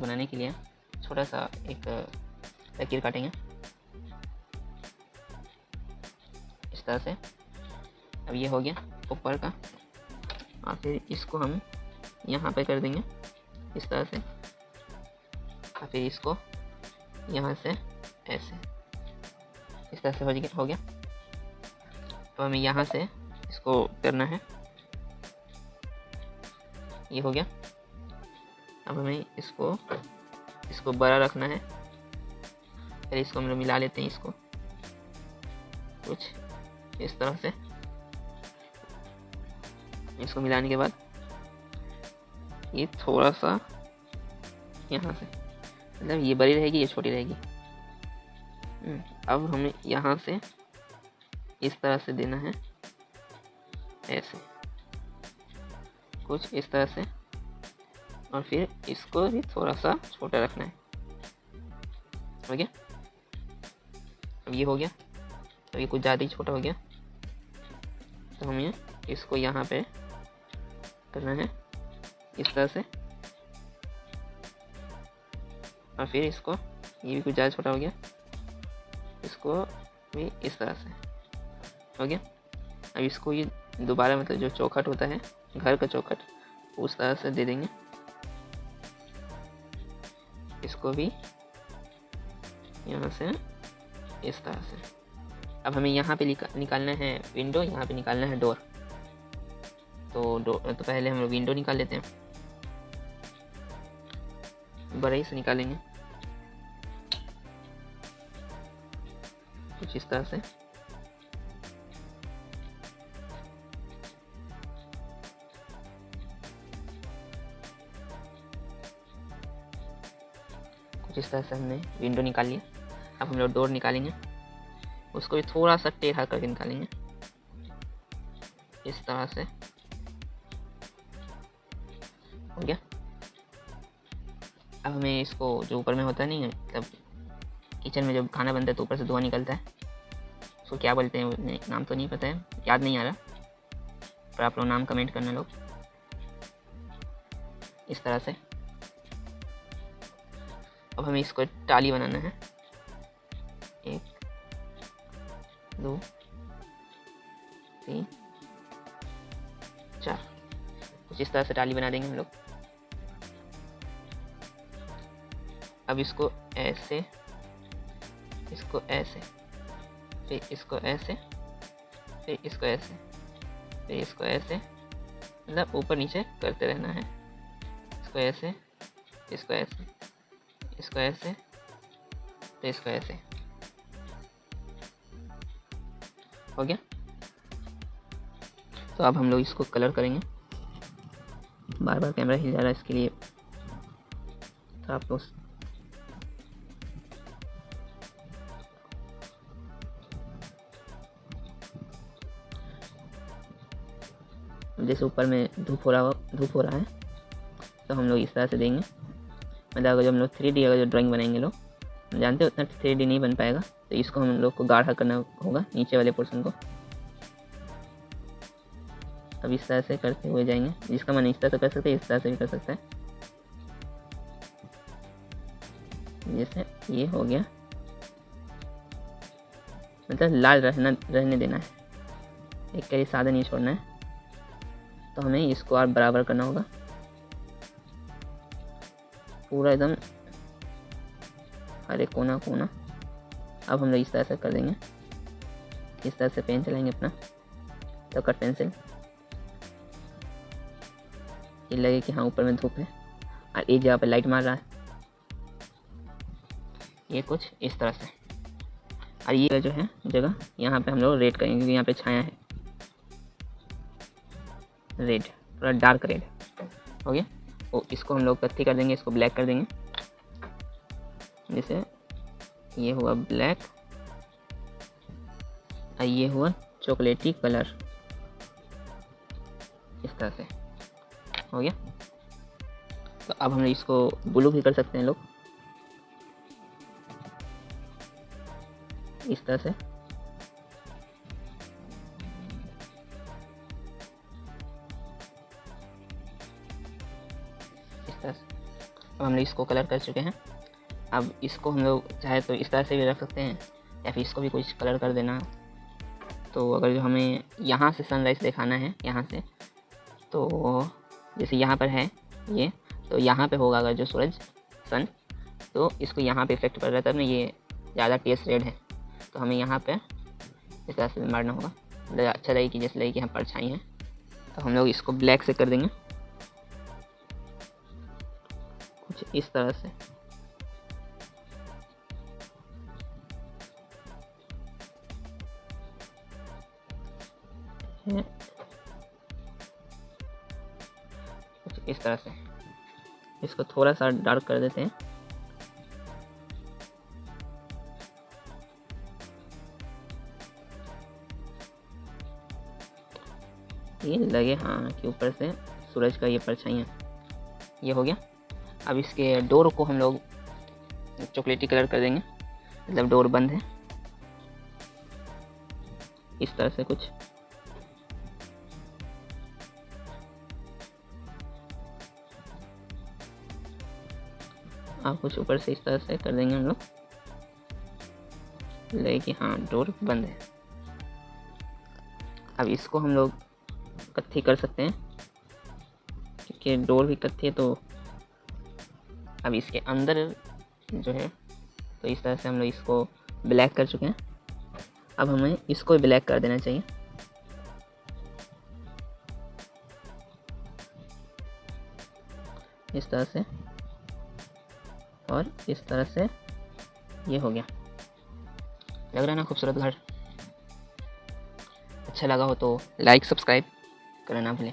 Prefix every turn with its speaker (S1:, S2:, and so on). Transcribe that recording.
S1: बनाने के लिए छोटा सा एक लकीर काटेंगे इस तरह से। अब ये हो गया ऊपर का, और फिर इसको हम यहाँ पे कर देंगे इस तरह से, और फिर इसको यहाँ से ऐसे इस तरह से हो गया। तो हमें यहाँ से इसको करना है, ये हो गया। अब हमें इसको बड़ा रखना है, फिर इसको हम लोग मिला लेते हैं इसको कुछ इस तरह से। इसको मिलाने के बाद ये थोड़ा सा यहाँ से, मतलब ये बड़ी रहेगी ये छोटी रहेगी। अब हमें यहाँ से इस तरह से देना है, ऐसे कुछ इस तरह से, और फिर इसको भी थोड़ा सा छोटा रखना है। हो गया। अब ये हो गया, अब ये कुछ ज़्यादा ही छोटा हो गया, तो हमें इसको यहाँ पे करना है इस तरह से, और फिर इसको, ये भी कुछ ज़्यादा छोटा हो गया, इसको भी इस तरह से हो गया। अब इसको ये दोबारा, मतलब जो चौखट होता है घर का चौखट, उस तरह से दे देंगे। इसको भी यहाँ से इस तरह से। अब हमें यहाँ पे निकालना है विंडो, यहाँ पे निकालना है डोर। तो पहले हम लोग विंडो निकाल लेते हैं, बड़े ही से निकालेंगे कुछ इस तरह से। कुछ इस तरह से हमने विंडो निकाल लिया। अब हम लोग डोर निकालेंगे, उसको भी थोड़ा सा टेढ़ा करके निकालेंगे इस तरह से। हो गया। अब हमें इसको, जो ऊपर में होता नहीं है, मतलब किचन में जब खाना बनता है तो ऊपर से धुआं निकलता है, उसको क्या बोलते हैं नाम तो नहीं पता है, याद नहीं आ रहा, पर आप लोग नाम कमेंट करना लोग। इस तरह से अब हमें इसको टाली बनाना है, 1 2 3 4, कुछ इस तरह से टाली बना देंगे हम लोग। अब इसको ऐसे, इसको ऐसे, फिर इसको ऐसे, फिर इसको ऐसे, फिर इसको ऐसे, मतलब ऊपर नीचे करते रहना है। इसको ऐसे, इसको ऐसे, इसको ऐसे, तो इसको ऐसे। हो गया। तो अब हम लोग इसको कलर करेंगे। बार बार कैमरा हिल जा रहा है, इसके लिए तो आप लोग जैसे ऊपर में धूप हो रहा है, तो हम लोग इस तरह से देंगे। मतलब अगर जो हम लोग 3D अगर जो ड्राइंग बनाएंगे लोग, जानते हो उतना 3D नहीं बन पाएगा, तो इसको हम लोग को गाढ़ा करना होगा नीचे वाले पोर्शन को। अब इस तरह से करते हुए जाएंगे, जिसका मन इस तरह से कर सकते हैं, इस तरह से भी कर सकता है। जैसे ये हो गया, मतलब लाल रहने देना है, एक करी सादा नहीं छोड़ना है। तो हमें इसको और बराबर करना होगा पूरा एकदम, हर एक कोना कोना। अब हम लोग इस तरह से कर देंगे, इस तरह से पेन चलाएंगे अपना, तो कट पेंसिल, ये लगे कि हाँ ऊपर में धूप है और एक जगह पर लाइट मार रहा है, ये कुछ इस तरह से। और ये जो है जगह, यहाँ पे हम लोग रेड करेंगे, क्योंकि यहाँ पे छाया है, रेड, थोड़ा डार्क रेड। हो गया। तो इसको हम लोग कत्थी कर देंगे, इसको ब्लैक कर देंगे। जैसे ये हुआ ब्लैक, और ये हुआ चॉकलेटी कलर, इस तरह से। हो गया। तो अब हम इसको ब्लू भी कर सकते हैं लोग, इस तरह से। इस तरह से। अब हम लोग इसको कलर कर चुके हैं। अब इसको हम लोग चाहे तो इस तरह से भी रख सकते हैं या फिर इसको भी कुछ कलर कर देना। तो अगर जो हमें यहाँ से सनराइज़ दिखाना है यहाँ से, तो जैसे यहाँ पर है ये, तो यहाँ पे होगा अगर जो सूरज सन, तो इसको यहाँ पे इफेक्ट पड़ रहा है तब ना ये ज़्यादा टेस्ट रेड है। तो हमें यहाँ पे इस तरह से मारना होगा, मतलब अच्छा लगे कि जैसे लगे कि यहाँ परछाई है। तो हम लोग इसको ब्लैक से कर देंगे कुछ इस तरह से। कुछ इस तरह से इसको थोड़ा सा डार्क कर देते हैं। ये लगे हाँ कि ऊपर से सूरज का ये परछाई, ये हो गया। अब इसके डोर को हम लोग चॉकलेटी कलर कर देंगे, मतलब डोर बंद है इस तरह से कुछ। आप कुछ ऊपर से इस तरह से कर देंगे हम लोग, लगे कि हाँ डोर बंद है। अब इसको हम लोग कत्थी कर सकते हैं क्योंकि डोर भी कत्थी है। तो अब इसके अंदर जो है, तो इस तरह से हम लोग इसको ब्लैक कर चुके हैं। अब हमें इसको ब्लैक कर देना चाहिए। इस तरह से और इस तरह से ये हो गया। लग रहा है ना खूबसूरत घर। अच्छा लगा हो तो लाइक सब्सक्राइब करना ना भूलें।